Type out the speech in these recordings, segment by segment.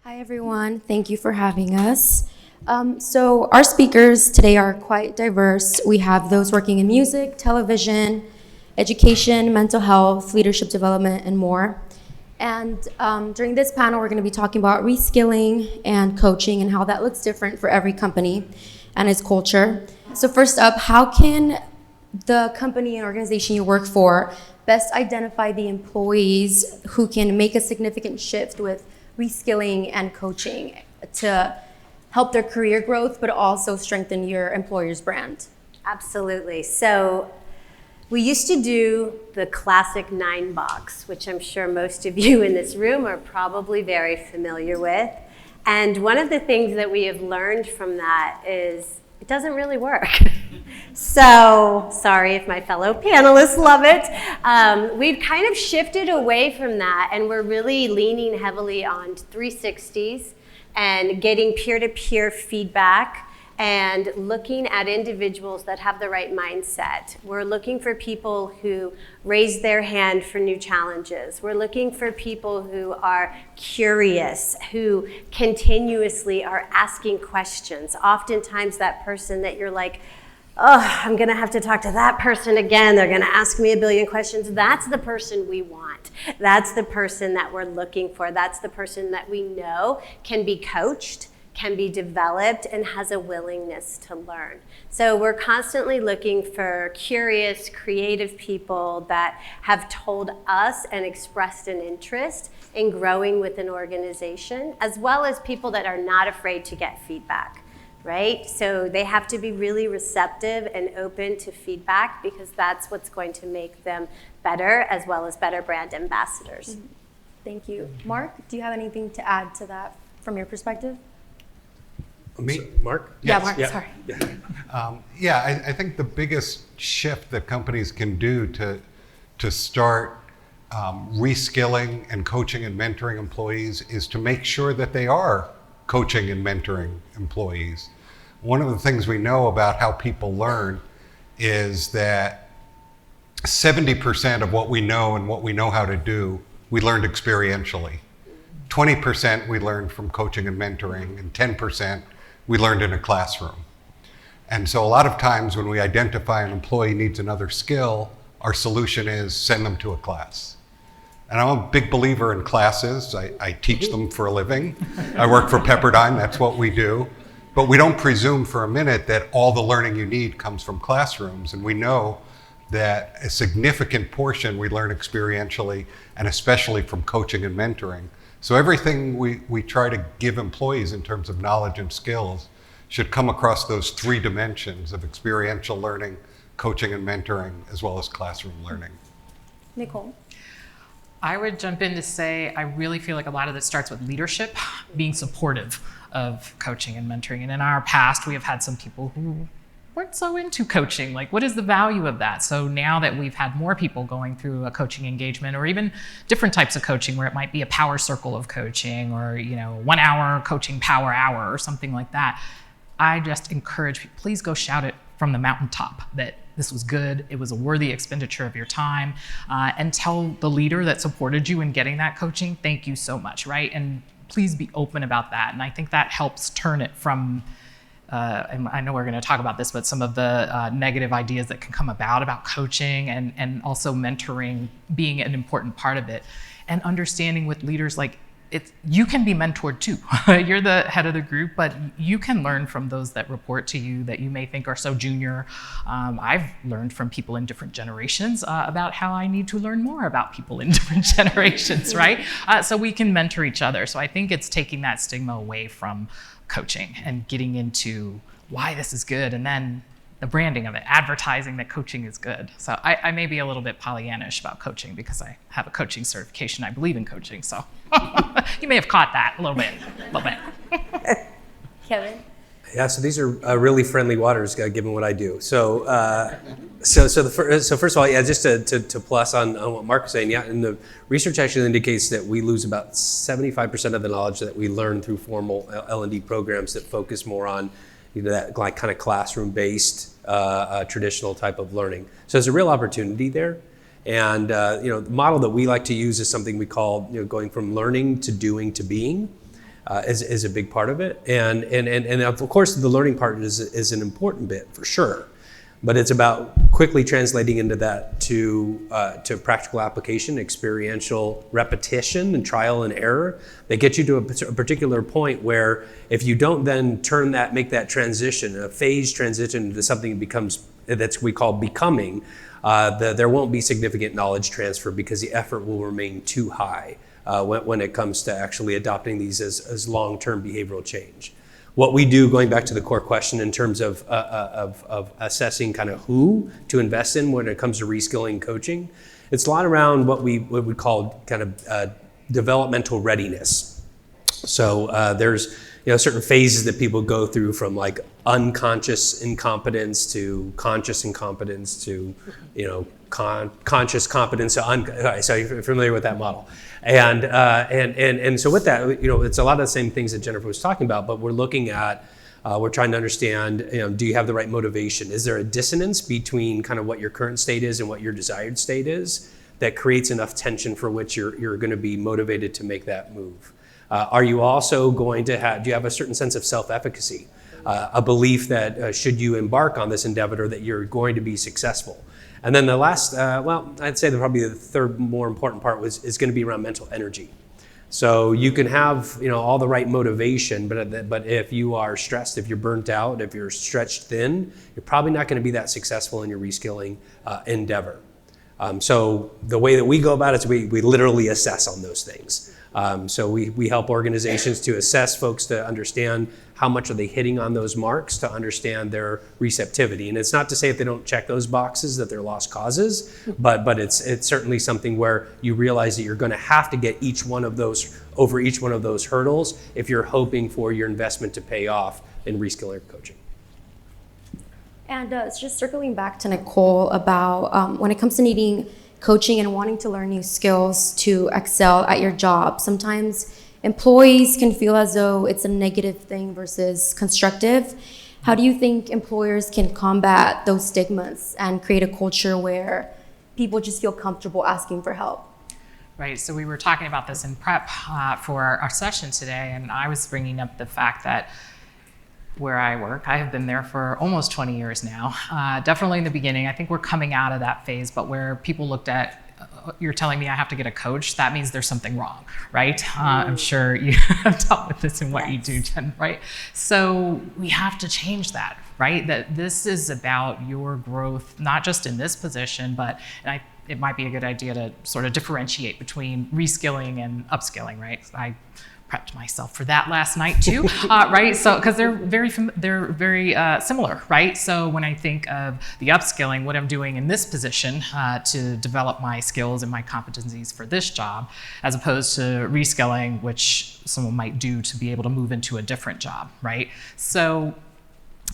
Hi, everyone. Thank you for having us. So our speakers today are quite diverse. We have those working in music, television, education, mental health, leadership development, and more. And during this panel, we're going to be talking about reskilling and coaching and how that looks different for every company and its culture. So first up, how can the company and organization you work for best identify the employees who can make a significant shift with reskilling and coaching to help their career growth, but also strengthen your employer's brand? Absolutely. So we used to do the classic 9 box, which I'm sure most of you in this room are probably very familiar with. And one of the things that we have learned from that is it doesn't really work. So, sorry if my fellow panelists love it. We've kind of shifted away from that, and we're really leaning heavily on 360s and getting peer-to-peer feedback and looking at individuals that have the right mindset. We're looking for people who raise their hand for new challenges. We're looking for people who are curious, who continuously are asking questions. Oftentimes that person that you're like, oh, I'm gonna have to talk to that person again. They're gonna ask me a billion questions. That's the person we want. That's the person that we're looking for. That's the person that we know can be coached, can be developed, and has a willingness to learn. So we're constantly looking for curious, creative people that have told us and expressed an interest in growing with an organization, as well as people that are not afraid to get feedback, right? So they have to be really receptive and open to feedback, because that's what's going to make them better, as well as better brand ambassadors. Thank you. Mark, do you have anything to add to that from your perspective? Me? Mark? Yeah, Yes. Mark, Yeah. sorry. I think the biggest shift that companies can do to start reskilling and coaching and mentoring employees is to make sure that they are coaching and mentoring employees. One of the things we know about how people learn is that 70% of what we know and what we know how to do, we learned experientially. 20% we learned from coaching and mentoring, and 10% we learned in a classroom. And so a lot of times when we identify an employee needs another skill, our solution is send them to a class. And I'm a big believer in classes. I teach them for a living. I work for Pepperdine, that's what we do. But we don't presume for a minute that all the learning you need comes from classrooms. And we know that a significant portion we learn experientially, and especially from coaching and mentoring. So everything we try to give employees in terms of knowledge and skills should come across those 3 dimensions of experiential learning, coaching and mentoring, as well as classroom learning. Nicole? I would jump in to say I really feel like a lot of this starts with leadership, being supportive of coaching and mentoring. And in our past, we have had some people who weren't so into coaching. Like, what is the value of that? So now that we've had more people going through a coaching engagement, or even different types of coaching, where it might be a power circle of coaching, or 1 hour coaching power hour or something like that, I just encourage people, please go shout it from the mountaintop that this was good, it was a worthy expenditure of your time, and tell the leader that supported you in getting that coaching, thank you so much, right? And please be open about that. And I think that helps turn it from and I know we're going to talk about this, but some of the negative ideas that can come about coaching and also mentoring being an important part of it, and understanding with leaders, like, you can be mentored too. You're the head of the group, but you can learn from those that report to you that you may think are so junior. I've learned from people in different generations about how I need to learn more about people in different generations, right? So we can mentor each other. So I think it's taking that stigma away from coaching and getting into why this is good, and then the branding of it, advertising that coaching is good. So I may be a little bit Pollyannish about coaching because I have a coaching certification. I believe in coaching, so you may have caught that a little bit. Kevin? Yeah, so these are really friendly waters, given what I do. So first of all, yeah, just to plus on what Mark was saying, yeah, and the research actually indicates that we lose about 75% of the knowledge that we learn through formal L&D programs that focus more on that like kind of classroom-based traditional type of learning. So there's a real opportunity there. And the model that we like to use is something we call going from learning to doing to being. is a big part of it. And of course, the learning part is an important bit for sure. But it's about quickly translating into that to practical application, experiential repetition and trial and error that get you to a particular point where if you don't then make that transition, a phased transition into something that we call becoming, there won't be significant knowledge transfer because the effort will remain too high when it comes to actually adopting these as long-term behavioral change. What we do, going back to the core question in terms of assessing kind of who to invest in when it comes to reskilling coaching, it's a lot around what we would call kind of developmental readiness. So there's certain phases that people go through from like unconscious incompetence to conscious incompetence to conscious competence. So you're familiar with that model. And so with that, it's a lot of the same things that Jennifer was talking about, but we're looking at, we're trying to understand, do you have the right motivation? Is there a dissonance between kind of what your current state is and what your desired state is that creates enough tension for which you're going to be motivated to make that move? Are you also going to do you have a certain sense of self-efficacy? A belief that should you embark on this endeavor that you're going to be successful? And then the last, I'd say probably the third more important part is going to be around mental energy. So you can have all the right motivation, but if you are stressed, if you're burnt out, if you're stretched thin, you're probably not going to be that successful in your reskilling endeavor. So the way that we go about it is we literally assess on those things. So we help organizations to assess folks to understand how much are they hitting on those marks to understand their receptivity. And it's not to say if they don't check those boxes that they're lost causes, but it's certainly something where you realize that you're going to have to get over each one of those hurdles if you're hoping for your investment to pay off in reskilling coaching. And just circling back to Nicole about when it comes to needing coaching and wanting to learn new skills to excel at your job, sometimes employees can feel as though it's a negative thing versus constructive. How do you think employers can combat those stigmas and create a culture where people just feel comfortable asking for help? Right, so we were talking about this in prep for our session today, and I was bringing up the fact that where I work, I have been there for almost 20 years now. Definitely in the beginning, I think we're coming out of that phase, but where people looked at, you're telling me I have to get a coach, that means there's something wrong, right? I'm sure you have dealt with this in what you do, Jen, right? So we have to change that, right? That this is about your growth, not just in this position, but it might be a good idea to sort of differentiate between reskilling and upskilling, right? I prepped myself for that last night too, right? So, because they're very similar, right? So when I think of the upskilling, what I'm doing in this position to develop my skills and my competencies for this job, as opposed to reskilling, which someone might do to be able to move into a different job, right? So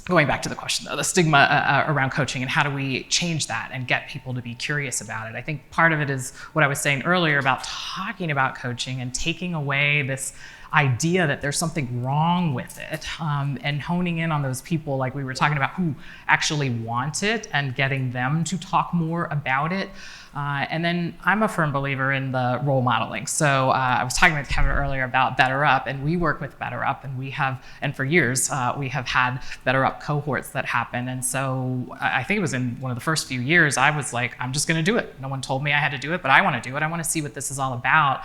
going back to the question though, the stigma around coaching and how do we change that and get people to be curious about it? I think part of it is what I was saying earlier about talking about coaching and taking away this idea that there's something wrong with it, and honing in on those people like we were talking about who actually want it and getting them to talk more about it. And then I'm a firm believer in the role modeling. So I was talking with Kevin earlier about Better Up, and we work with Better Up, and for years we have had Better Up cohorts that happen. And so I think it was in one of the first few years, I was like, I'm just going to do it. No one told me I had to do it, but I want to do it. I want to see what this is all about.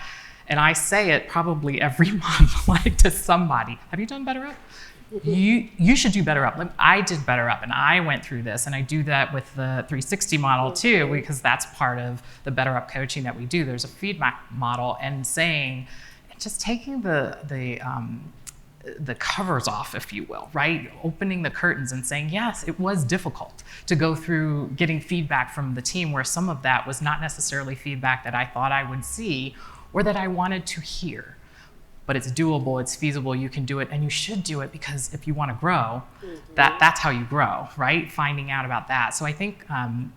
And I say it probably every month, like to somebody. Have you done Better Up? You should do Better Up. I did Better Up, and I went through this, and I do that with the 360 model too, because that's part of the Better Up coaching that we do. There's a feedback model, and just taking the covers off, if you will, right? Opening the curtains and saying, yes, it was difficult to go through getting feedback from the team where some of that was not necessarily feedback that I thought I would see or that I wanted to hear. But it's doable, it's feasible, you can do it, and you should do it because if you want to grow, that's how you grow, right? Finding out about that. So I think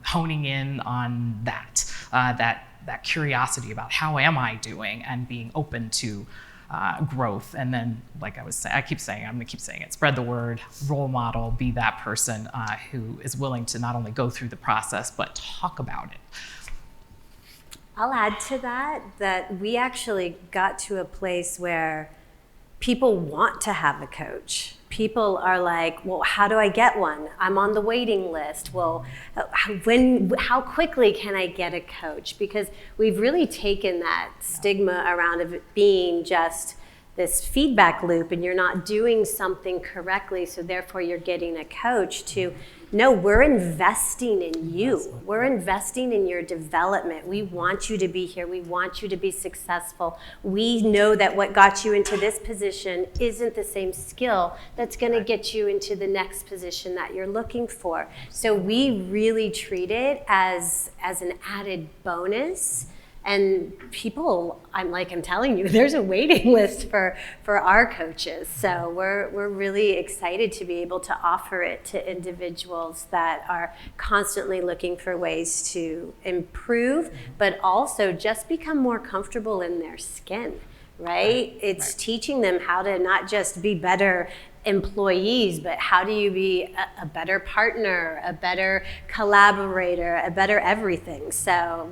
honing in on that curiosity about how am I doing and being open to growth. And then, like I was saying, I'm going to keep saying it, spread the word, role model, be that person who is willing to not only go through the process, but talk about it. I'll add to that we actually got to a place where people want to have a coach. People are like, well, how do I get one? I'm on the waiting list. Well, how quickly can I get a coach? Because we've really taken that stigma around of it being just this feedback loop and you're not doing something correctly, so therefore you're getting a coach, to no, we're investing in you. We're investing in your development. We want you to be here. We want you to be successful. We know that what got you into this position isn't the same skill that's going to get you into the next position that you're looking for. So we really treat it as an added bonus. And people, I'm telling you, there's a waiting list for our coaches. So we're really excited to be able to offer it to individuals that are constantly looking for ways to improve, but also just become more comfortable in their skin, right? It's teaching them how to not just be better employees, but how do you be a better partner, a better collaborator, a better everything. So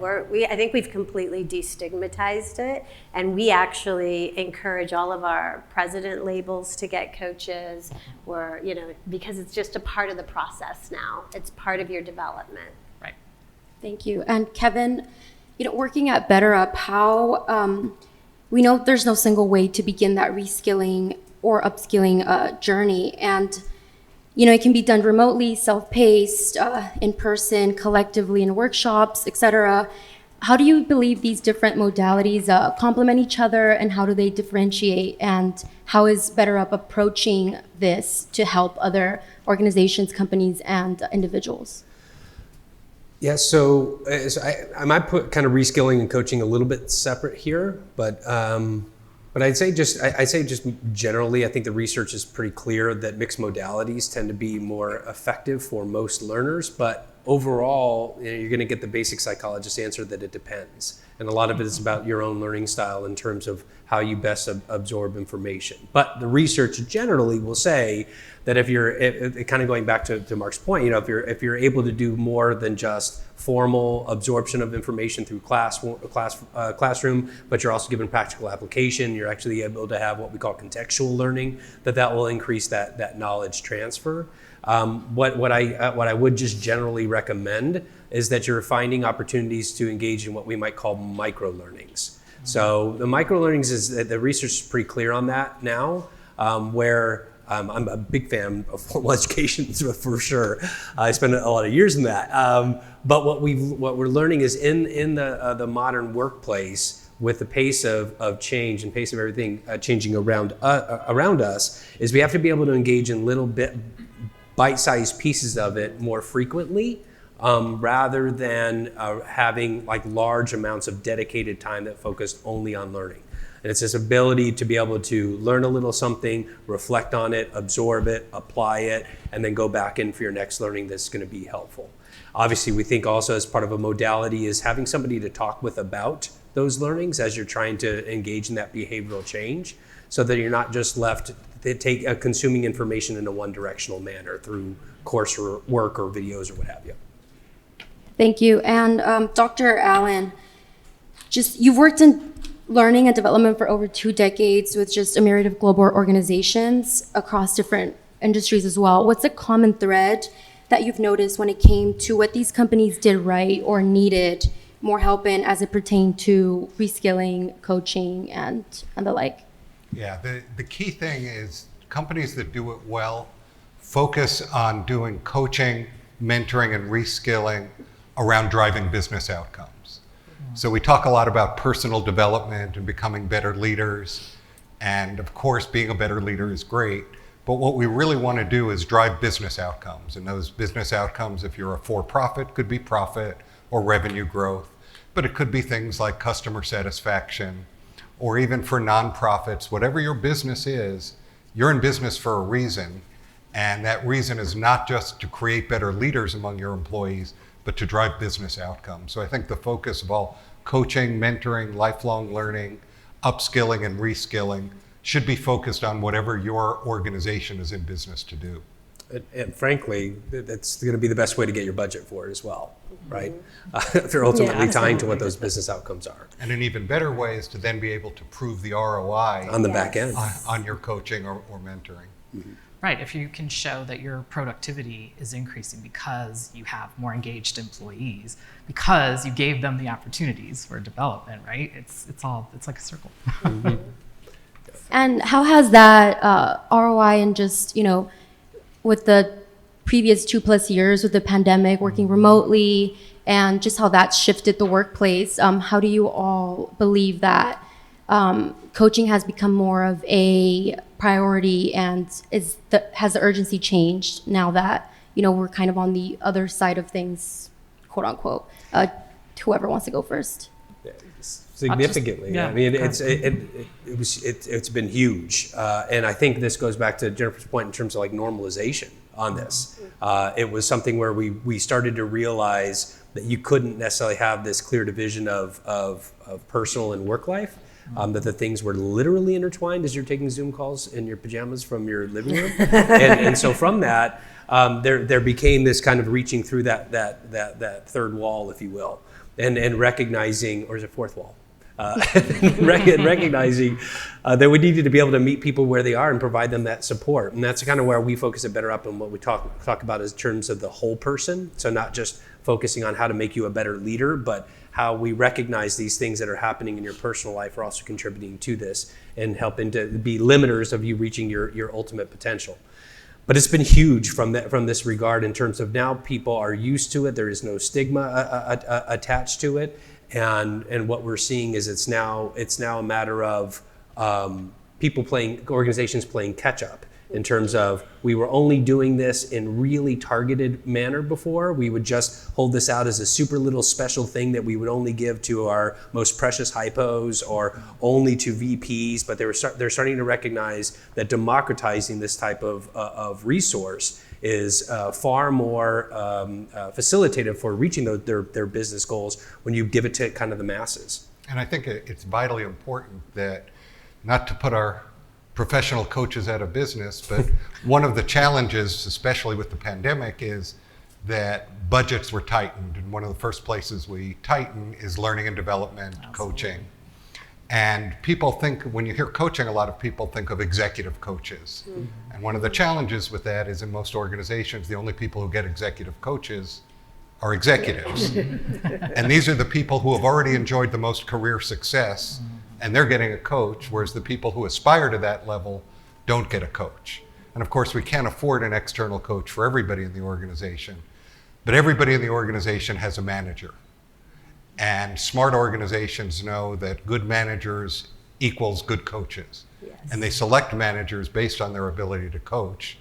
I think we've completely destigmatized it, and we actually encourage all of our president labels to get coaches, because it's just a part of the process now. It's part of your development. Right. Thank you. And Kevin, working at BetterUp, how we know there's no single way to begin that reskilling or upskilling journey, and it can be done remotely, self-paced, in person, collectively in workshops, etc. How do you believe these different modalities complement each other, and how do they differentiate, and how is BetterUp approaching this to help other organizations, companies, and individuals? Yeah, so I might put kind of reskilling and coaching a little bit separate here, but I'd say just generally, I think the research is pretty clear that mixed modalities tend to be more effective for most learners. But overall, you're going to get the basic psychologist answer that it depends. And a lot of it is about your own learning style in terms of how you best absorb information. But the research generally will say that if you're kind of going back to Mark's point, if you're able to do more than just formal absorption of information through classroom, but you're also given practical application, you're actually able to have what we call contextual learning, that will increase that knowledge transfer. What I would just generally recommend is that you're finding opportunities to engage in what we might call micro learnings. So the micro learnings the research is pretty clear on that now, where I'm a big fan of formal education for sure. I spent a lot of years in that. But what we're learning is in the modern workplace, with the pace of change and pace of everything changing around us, is we have to be able to engage in little bite-sized pieces of it more frequently, rather than having like large amounts of dedicated time that focused only on learning. And it's this ability to be able to learn a little something, reflect on it, absorb it, apply it, and then go back in for your next learning that's going to be helpful. Obviously, we think also as part of a modality is having somebody to talk with about those learnings as you're trying to engage in that behavioral change, so that you're not just left to consuming information in a one-directional manner through coursework or videos or what have you. Thank you. And Dr. Allen, you've worked in learning and development for over 2 decades with just a myriad of global organizations across different industries as well. What's a common thread that you've noticed when it came to what these companies did right or needed more help in as it pertained to reskilling, coaching, and the like? Yeah, the key thing is companies that do it well focus on doing coaching, mentoring, and reskilling around driving business outcomes. So we talk a lot about personal development and becoming better leaders. And of course, being a better leader is great. But what we really want to do is drive business outcomes. And those business outcomes, if you're a for-profit, could be profit or revenue growth. But it could be things like customer satisfaction, or even for nonprofits. Whatever your business is, you're in business for a reason. And that reason is not just to create better leaders among your employees, but to drive business outcomes. So I think the focus of all coaching, mentoring, lifelong learning, upskilling, and reskilling should be focused on whatever your organization is in business to do. And frankly, that's going to be the best way to get your budget for it as well, right? If you're ultimately tying to what those business outcomes are. And an even better way is to then be able to prove the ROI On the back end. on your coaching or mentoring. Right, if you can show that your productivity is increasing because you have more engaged employees, because you gave them the opportunities for development, right? It's like a circle. And how has that ROI and just, with the previous 2+ years with the pandemic, working remotely, and just how that's shifted the workplace, how do you all believe that coaching has become more of a priority, and has the urgency changed now that, we're kind of on the other side of things, quote unquote? Whoever wants to go first. Significantly. Yeah. I mean, it's been huge, and I think this goes back to Jennifer's point in terms of like normalization on this. It was something where we started to realize that you couldn't necessarily have this clear division of personal and work life. That the things were literally intertwined as you're taking Zoom calls in your pajamas from your living room, and so from that, there became this kind of reaching through that third wall, if you will, and recognizing, or is it fourth wall? Recognizing that we needed to be able to meet people where they are and provide them that support. And that's kind of where we focus at Better Up, and what we talk about in terms of the whole person. So not just focusing on how to make you a better leader, but how we recognize these things that are happening in your personal life are also contributing to this and helping to be limiters of you reaching your ultimate potential. But it's been huge from this regard in terms of now people are used to it. There is no stigma attached to it. And what we're seeing is it's now a matter of organizations playing catch up in terms of, we were only doing this in really targeted manner before. We would just hold this out as a super little special thing that we would only give to our most precious hypos or only to VPs. But they're starting to recognize that democratizing this type of resource is far more facilitative for reaching their business goals when you give it to kind of the masses. And I think it's vitally important that, not to put our professional coaches out of business, but one of the challenges, especially with the pandemic, is that budgets were tightened. And one of the first places we tighten is learning and development, coaching. And people think, when you hear coaching, a lot of people think of executive coaches. And one of the challenges with that is, in most organizations, the only people who get executive coaches are executives. And these are the people who have already enjoyed the most career success, and they're getting a coach, whereas the people who aspire to that level don't get a coach. And of course, we can't afford an external coach for everybody in the organization, but everybody in the organization has a manager. And smart organizations know that good managers equals good coaches. Yes. And they select managers based on their ability to coach,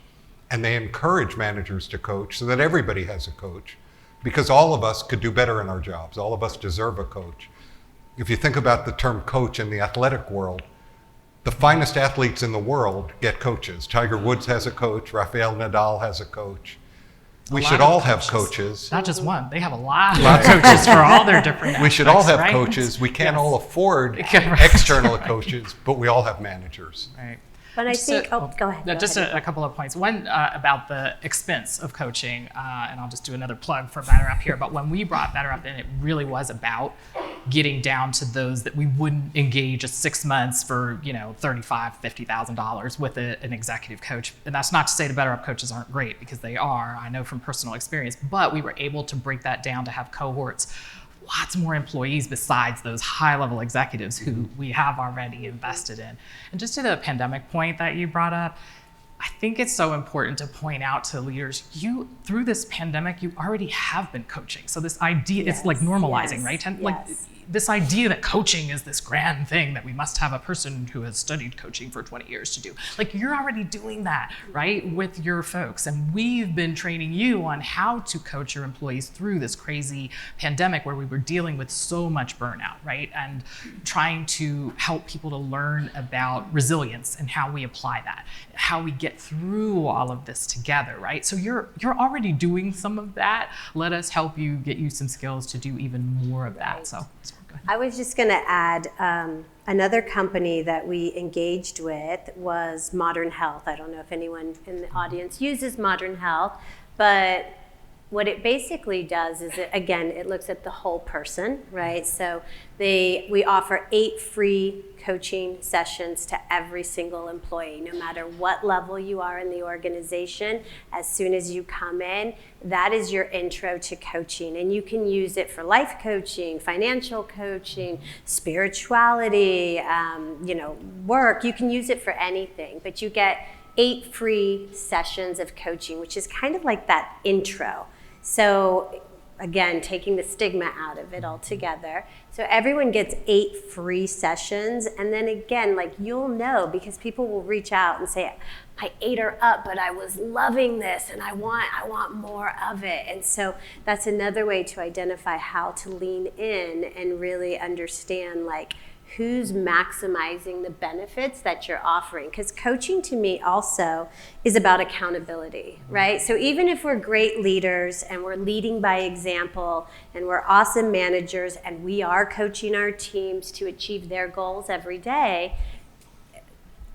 and they encourage managers to coach so that everybody has a coach, because all of us could do better in our jobs. All of us deserve a coach. If you think about the term coach in the athletic world, the finest athletes in the world get coaches. Tiger Woods has a coach. Rafael Nadal has a coach. We should all have coaches. Not just one. They have a lot of coaches for all their different aspects. We should all have right? coaches. We can't all afford Right. external coaches, but we all have managers. Right. But I think, go ahead. Just a couple of points. One, about the expense of coaching, and I'll just do another plug for Better Up here, but when we brought Better Up in, it really was about getting down to those that we wouldn't engage at 6 months for, $35,000, $50,000 with an executive coach. And that's not to say the Better Up coaches aren't great, because they are, I know from personal experience, but we were able to break that down to have cohorts, lots more employees besides those high-level executives who we have already invested in. And just to the pandemic point that you brought up, I think it's so important to point out to leaders, through this pandemic, you already have been coaching. So this idea, it's like normalizing, right? Like this idea that coaching is this grand thing that we must have a person who has studied coaching for 20 years to do. Like, you're already doing that, right, with your folks. And we've been training you on how to coach your employees through this crazy pandemic where we were dealing with so much burnout, right? And trying to help people to learn about resilience and how we apply that, how we get through all of this together, right? So you're already doing some of that. Let us help you, get you some skills to do even more of that. So. I was just going to add, Another company that we engaged with was Modern Health. I don't know if anyone in the audience uses Modern Health, but what it basically does is, it looks at the whole person, right? So we offer 8 free coaching sessions to every single employee, no matter what level you are in the organization. As soon as you come in, that is your intro to coaching. And you can use it for life coaching, financial coaching, spirituality, work. You can use it for anything, but you get 8 free sessions of coaching, which is kind of like that intro. So again, taking the stigma out of it altogether. So everyone gets 8 free sessions. And then again, you'll know, because people will reach out and say, I ate her up, but I was loving this and I want more of it. And so that's another way to identify how to lean in and really understand who's maximizing the benefits that you're offering. Because coaching to me also is about accountability, right? So even if we're great leaders and we're leading by example and we're awesome managers and we are coaching our teams to achieve their goals every day,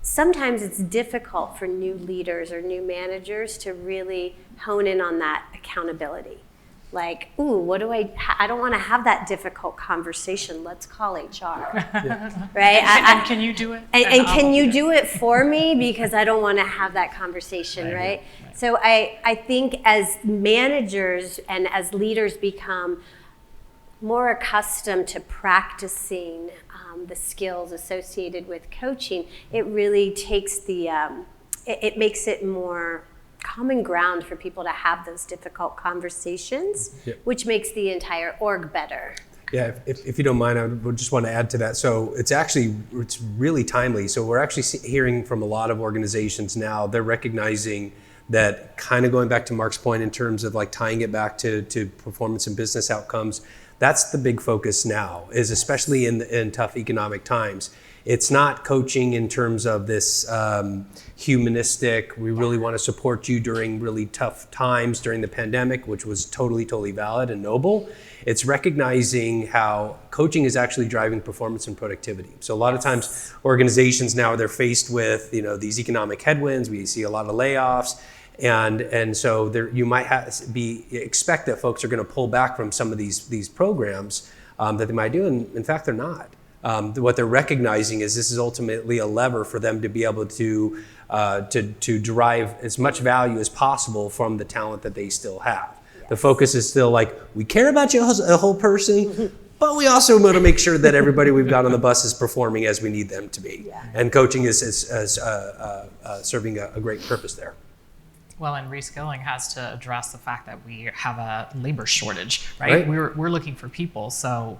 sometimes it's difficult for new leaders or new managers to really hone in on that accountability. What do I don't want to have that difficult conversation. Let's call HR, Yeah. right? And can you do it? And can you do it for me? Because I don't want to have that conversation, right? So I think as managers and as leaders become more accustomed to practicing the skills associated with coaching, it really takes it makes it more common ground for people to have those difficult conversations, which makes the entire org better. Yeah, if you don't mind, I would just want to add to that. So it's really timely. So we're actually hearing from a lot of organizations now, they're recognizing that, kind of going back to Mark's point in terms of tying it back to performance and business outcomes, that's the big focus now, is especially in tough economic times. It's not coaching in terms of this humanistic, we really want to support you during really tough times during the pandemic, which was totally valid and noble. It's recognizing how coaching is actually driving performance and productivity. So a lot of times organizations now, they're faced with these economic headwinds. We see a lot of layoffs. And so you might expect that folks are going to pull back from some of these programs that they might do. And in fact, they're not. What they're recognizing is this is ultimately a lever for them to be able to derive as much value as possible from the talent that they still have. Yes. The focus is still we care about you as a whole person, but we also want to make sure that everybody we've got on the bus is performing as we need them to be. Yeah. And coaching is serving a great purpose there. Well, and reskilling has to address the fact that we have a labor shortage, right? We're looking for people, so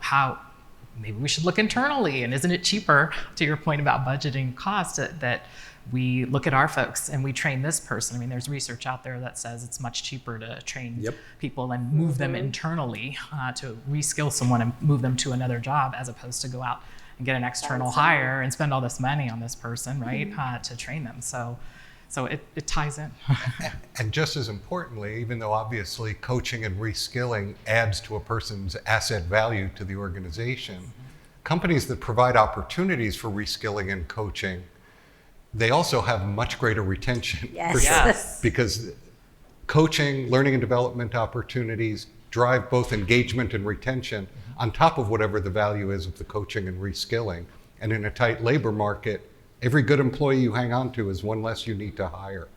maybe we should look internally, and isn't it cheaper, to your point about budgeting cost, that we look at our folks and we train this person? I mean, there's research out there that says it's much cheaper to train people and move them internally, to reskill someone and move them to another job, as opposed to go out and get an external hire and spend all this money on this person, right, to train them. So it ties in. And just as importantly, even though obviously coaching and reskilling adds to a person's asset value to the organization, companies that provide opportunities for reskilling and coaching, they also have much greater retention. Yes. For sure. Yes. Because coaching, learning and development opportunities drive both engagement and retention on top of whatever the value is of the coaching and reskilling. And in a tight labor market, every good employee you hang on to is one less you need to hire.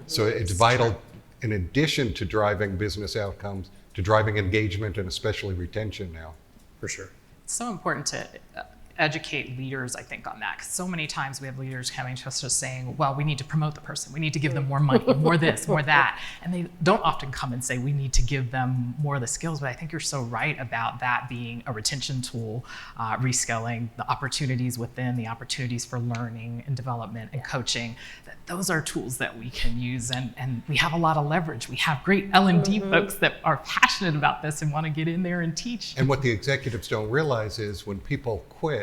So it's vital, in addition to driving business outcomes, to driving engagement and especially retention now. For sure. It's so important to educate leaders, I think, on that. Because so many times we have leaders coming to us just saying, well, we need to promote the person. We need to give them more money, more this, more that. And they don't often come and say, we need to give them more of the skills. But I think you're so right about that being a retention tool, reskilling, the opportunities within, the opportunities for learning and development and coaching. That those are tools that we can use. And we have a lot of leverage. We have great L&D folks that are passionate about this and want to get in there and teach. And what the executives don't realize is when people quit,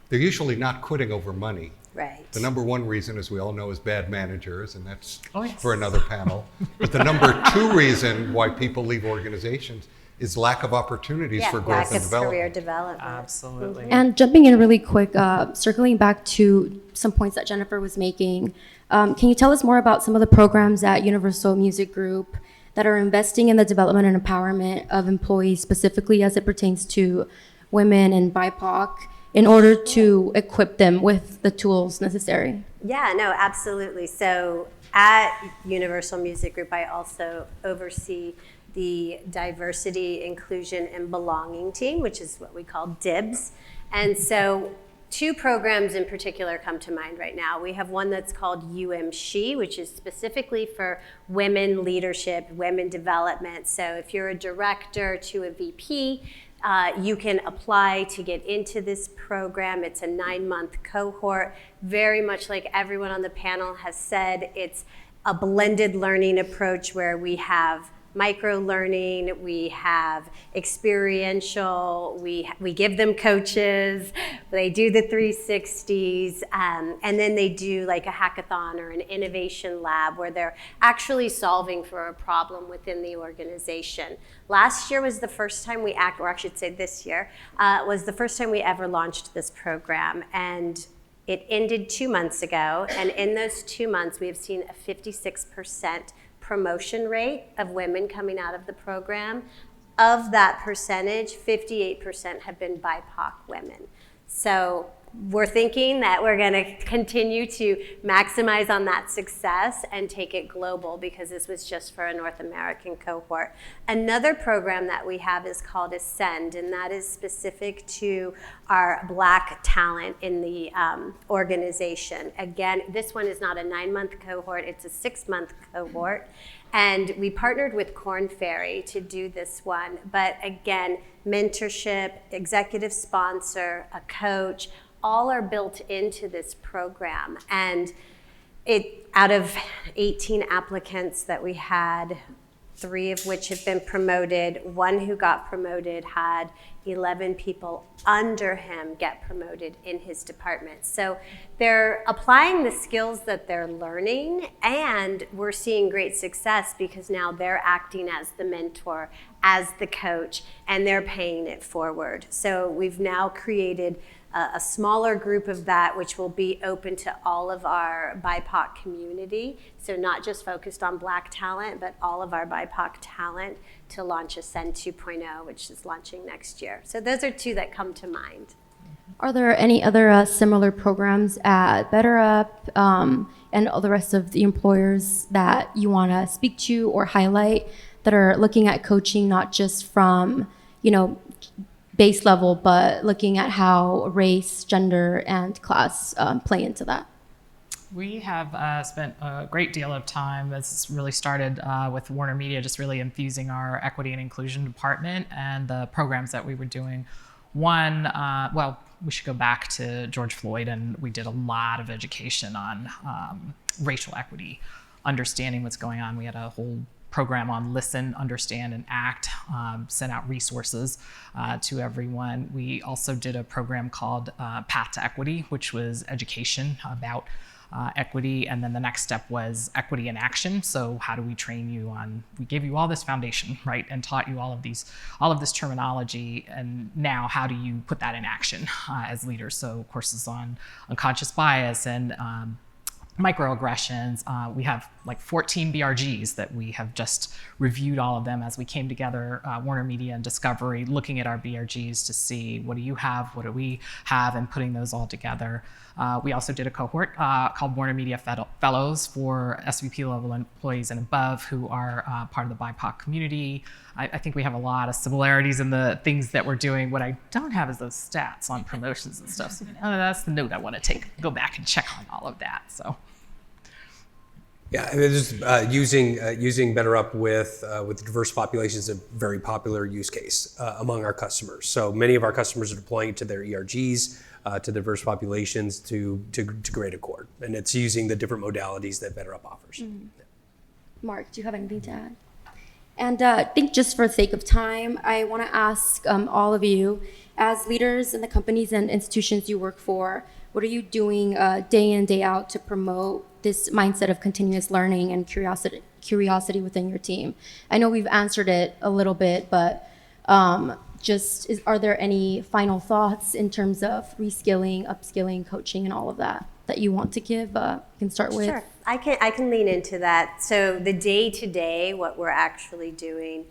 they're usually not quitting over money. Right. The number one reason, as we all know, is bad managers, and that's for another panel. But the number two reason why people leave organizations is lack of opportunities for growth lack and of development. career development. Absolutely. And jumping in really quick, circling back to some points that Jennifer was making, can you tell us more about some of the programs at Universal Music Group that are investing in the development and empowerment of employees, specifically as it pertains to women and BIPOC, in order to equip them with the tools necessary? Yeah, no, absolutely. So at Universal Music Group, I also oversee the Diversity, Inclusion, and Belonging team, which is what we call DIBS. And so two programs in particular come to mind right now. We have one that's called UM-SHE, which is specifically for women leadership, women development. So if you're a director to a VP, you can apply to get into this program. It's a 9-month cohort. Very much like everyone on the panel has said, it's a blended learning approach where we have micro learning, we have experiential, we give them coaches, they do the 360s, and then they do like a hackathon or an innovation lab where they're actually solving for a problem within the organization. Last year was the first time we or I should say this year, was the first time we ever launched this program, and it ended 2 months ago, and in those 2 months we have seen a 56% promotion rate of women coming out of the program. Of that percentage, 58% have been BIPOC women. So we're thinking that we're going to continue to maximize on that success and take it global, because this was just for a North American cohort. Another program that we have is called Ascend, and that is specific to our Black talent in the organization. Again, this one is not a 9-month cohort, it's a 6-month cohort. And we partnered with Korn Ferry to do this one. But again, mentorship, executive sponsor, a coach, all are built into this program. And out of 18 applicants that we had, 3 of which have been promoted, 1 who got promoted had 11 people under him get promoted in his department. So they're applying the skills that they're learning, and we're seeing great success because now they're acting as the mentor, as the coach, and they're paying it forward. So we've now created a smaller group of that, which will be open to all of our BIPOC community. So not just focused on Black talent, but all of our BIPOC talent, to launch Ascend 2.0, which is launching next year. So those are 2 that come to mind. Are there any other similar programs at BetterUp and all the rest of the employers that you want to speak to or highlight that are looking at coaching not just from, base level, but looking at how race, gender, and class play into that? We have spent a great deal of time. This really started with Warner Media, just really infusing our equity and inclusion department and the programs that we were doing. One, we should go back to George Floyd, and we did a lot of education on racial equity, understanding what's going on. We had a whole program on listen, understand, and act, sent out resources to everyone. We also did a program called Path to Equity, which was education about equity, and then the next step was equity in action. So how do we train you on, we gave you all this foundation, right, and taught you all of this terminology, and now how do you put that in action as leaders? So courses on unconscious bias and microaggressions. We have like 14 BRGs that we have just reviewed all of them as we came together, Warner Media and Discovery, looking at our BRGs to see what do you have, what do we have, and putting those all together. We also did a cohort called Warner Media Fellows for SVP level employees and above who are part of the BIPOC community. I think we have a lot of similarities in the things that we're doing. What I don't have is those stats on promotions and stuff. So that's the note I want to take, go back and check on all of that. So. Yeah, and just using BetterUp with diverse populations is a very popular use case among our customers. So many of our customers are deploying it to their ERGs, to diverse populations to great accord, and it's using the different modalities that BetterUp offers. Mm-hmm. Mark, do you have anything to add? And I think just for the sake of time, I want to ask all of you, as leaders in the companies and institutions you work for, what are you doing day in, day out to promote this mindset of continuous learning and curiosity within your team? I know we've answered it a little bit, but Are there any final thoughts in terms of reskilling, upskilling, coaching, and all of that you want to give? You can start with. Sure, I can lean into that. So the day-to-day, what we're actually doing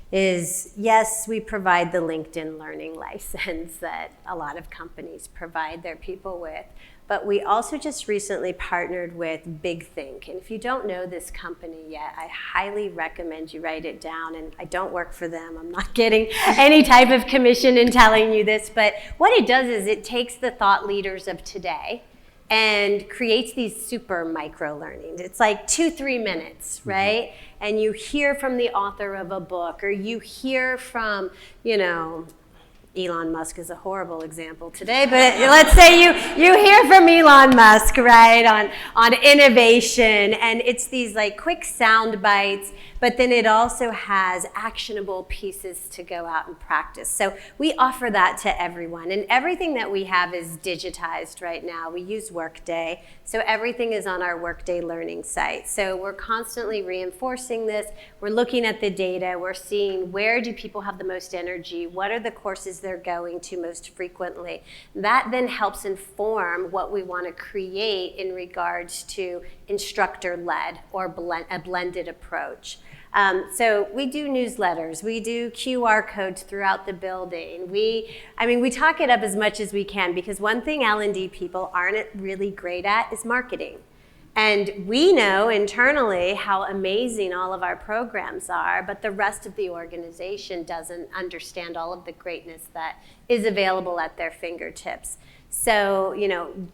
is, yes, we provide the LinkedIn Learning license that a lot of companies provide their people with, but we also just recently partnered with Big Think. And if you don't know this company yet, I highly recommend you write it down. And I don't work for them. I'm not getting any type of commission in telling you this, but what it does is it takes the thought leaders of today and creates these super micro learnings. It's like 2-3 minutes, right? And you hear from the author of a book, or you hear from, Elon Musk is a horrible example today, but let's say you hear from Elon Musk, right, on innovation, and it's these like quick sound bites, but then it also has actionable pieces to go out and practice. So we offer that to everyone, and everything that we have is digitized right now. We use Workday, so everything is on our Workday learning site. So we're constantly reinforcing this. We're looking at the data. We're seeing where do people have the most energy? What are the courses they're going to most frequently? That then helps inform what we want to create in regards to instructor-led or a blended approach. So we do newsletters, we do QR codes throughout the building. We talk it up as much as we can, because one thing L&D people aren't really great at is marketing. And we know internally how amazing all of our programs are, but the rest of the organization doesn't understand all of the greatness that is available at their fingertips. So,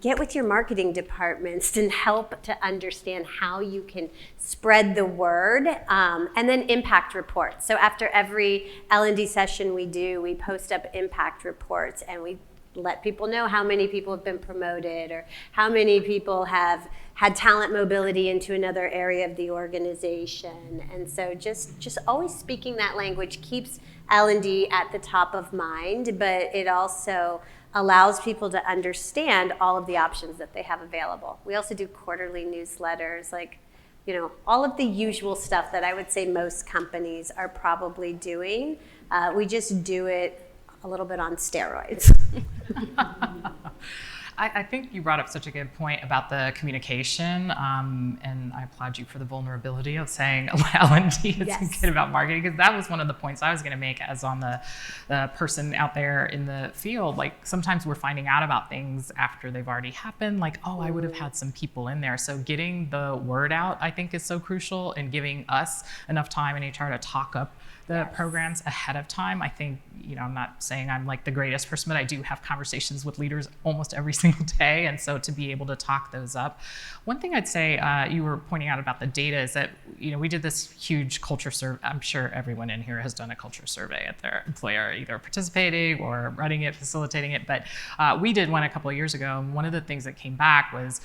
get with your marketing departments and help to understand how you can spread the word, and then impact reports. So after every L&D session we post up impact reports, and we let people know how many people have been promoted, or how many people have had talent mobility into another area of the organization. And so just always speaking that language keeps L&D at the top of mind, but it also allows people to understand all of the options that they have available. We also do quarterly newsletters, all of the usual stuff that I would say most companies are probably doing. We just do it a little bit on steroids. I think you brought up such a good point about the communication, and I applaud you for the vulnerability of saying L&D isn't good about marketing, because that was one of the points I was going to make as on the person out there in the field. Like, sometimes we're finding out about things after they've already happened, like, oh, I would have had some people in there. So getting the word out, I think, is so crucial, and giving us enough time in HR to talk up the programs ahead of time. I think, I'm not saying I'm like the greatest person, but I do have conversations with leaders almost every single day. And so to be able to talk those up. One thing I'd say, you were pointing out about the data, is that, we did this huge culture survey. I'm sure everyone in here has done a culture survey at their employer, either participating or running it, facilitating it. But we did one a couple of years ago. And one of the things that came back was,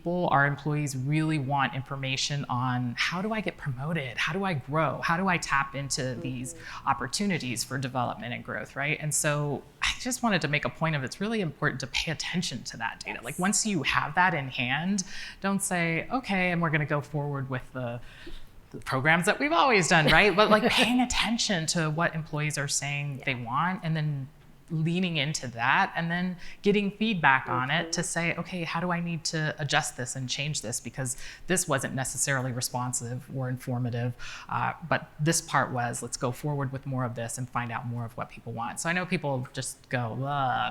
our employees really want information on, how do I get promoted? How do I grow? How do I tap into these opportunities for development and growth, right? And so I just wanted to make a point of, it's really important to pay attention to that data. Like, once you have that in hand, don't say, okay, and we're going to go forward with the programs that we've always done, right? But like paying attention to what employees are saying they want, and then leaning into that, and then getting feedback on it to say, okay, how do I need to adjust this and change this, because this wasn't necessarily responsive or informative, but this part was. Let's go forward with more of this and find out more of what people want. So I know people just go,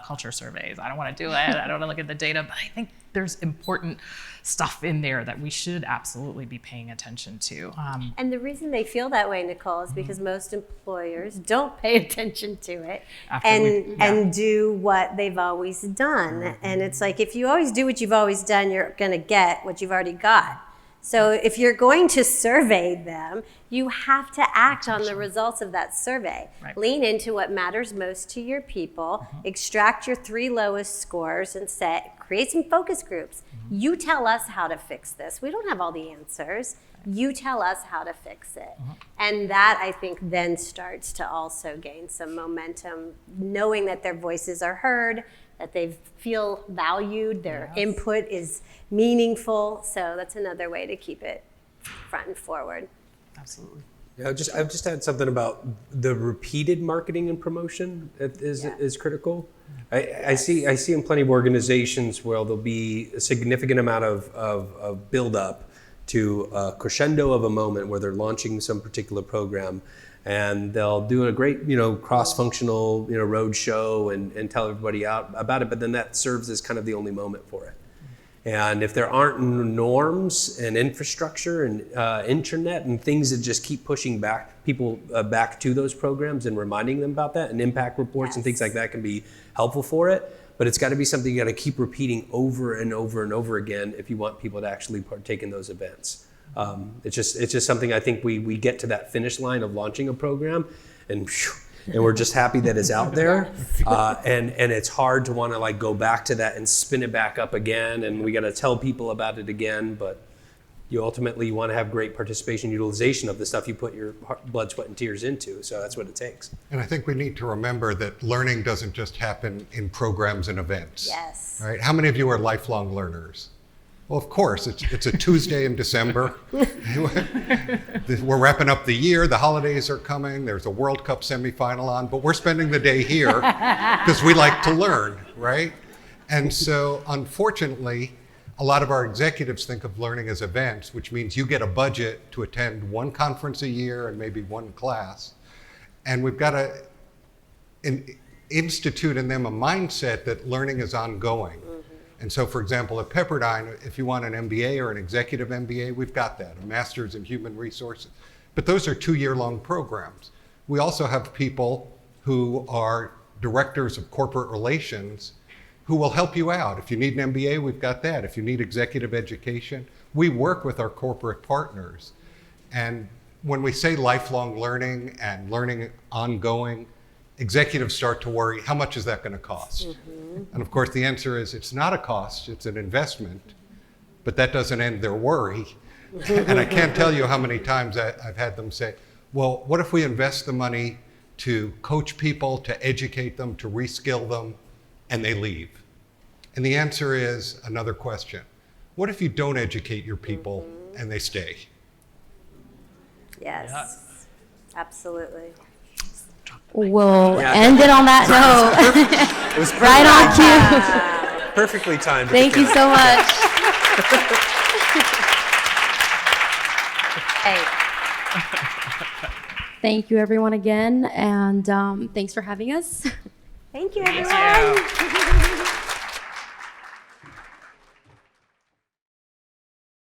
culture surveys, I don't want to do it, I don't want to look at the data, but I think there's important stuff in there that we should absolutely be paying attention to. And the reason they feel that way, Nicole, is because most employers don't pay attention to it and do what they've always done. And it's like, if you always do what you've always done, you're going to get what you've already got. So if you're going to survey them, you have to act on the results of that survey. Right. Lean into what matters most to your people, extract your 3 lowest scores, and create some focus groups. You tell us how to fix this. We don't have all the answers. You tell us how to fix it. And that, I think, then starts to also gain some momentum, knowing that their voices are heard, that they feel valued, their input is meaningful. So that's another way to keep it front and forward. Absolutely. Yeah, I've just had something about the repeated marketing and promotion is critical. I see in plenty of organizations where there'll be a significant amount of build up to a crescendo of a moment where they're launching some particular program, and they'll do a great cross-functional road show and tell everybody out about it, but then that serves as kind of the only moment for it. And if there aren't norms and infrastructure and internet and things that just keep pushing back people back to those programs and reminding them about that, and impact reports and things like that can be helpful for it. But it's got to be something you got to keep repeating over and over and over again if you want people to actually partake in those events. It's just something I think we get to that finish line of launching a program, and we're just happy that it's out there, and it's hard to want to go back to that and spin it back up again, and we got to tell people about it again. But you ultimately want to have great participation, utilization of the stuff you put your blood, sweat, and tears into. So that's what it takes. And I think we need to remember that learning doesn't just happen in programs and events. Yes. Right? How many of you are lifelong learners? Well, of course, it's a Tuesday in December. We're wrapping up the year, the holidays are coming, there's a World Cup semifinal on, but we're spending the day here because we like to learn, right? And so, unfortunately, a lot of our executives think of learning as events, which means you get a budget to attend one conference a year and maybe one class. And we've got to institute in them a mindset that learning is ongoing. And so, for example, at Pepperdine, if you want an MBA or an executive MBA, we've got that, a master's in human resources. But those are 2-year-long programs. We also have people who are directors of corporate relations who will help you out. If you need an MBA, we've got that. If you need executive education, we work with our corporate partners. And when we say lifelong learning and learning ongoing, executives start to worry, how much is that going to cost? And of course, the answer is it's not a cost, it's an investment, but that doesn't end their worry. And I can't tell you how many times I've had them say, well, what if we invest the money to coach people, to educate them, to reskill them, and they leave? And the answer is another question. What if you don't educate your people and they stay? Yes, absolutely. We'll end it on that note. It was Right on cue. perfectly timed. Thank you so much. Hey, Thank you, everyone, again, and thanks for having us. thank you, Thank everyone. you.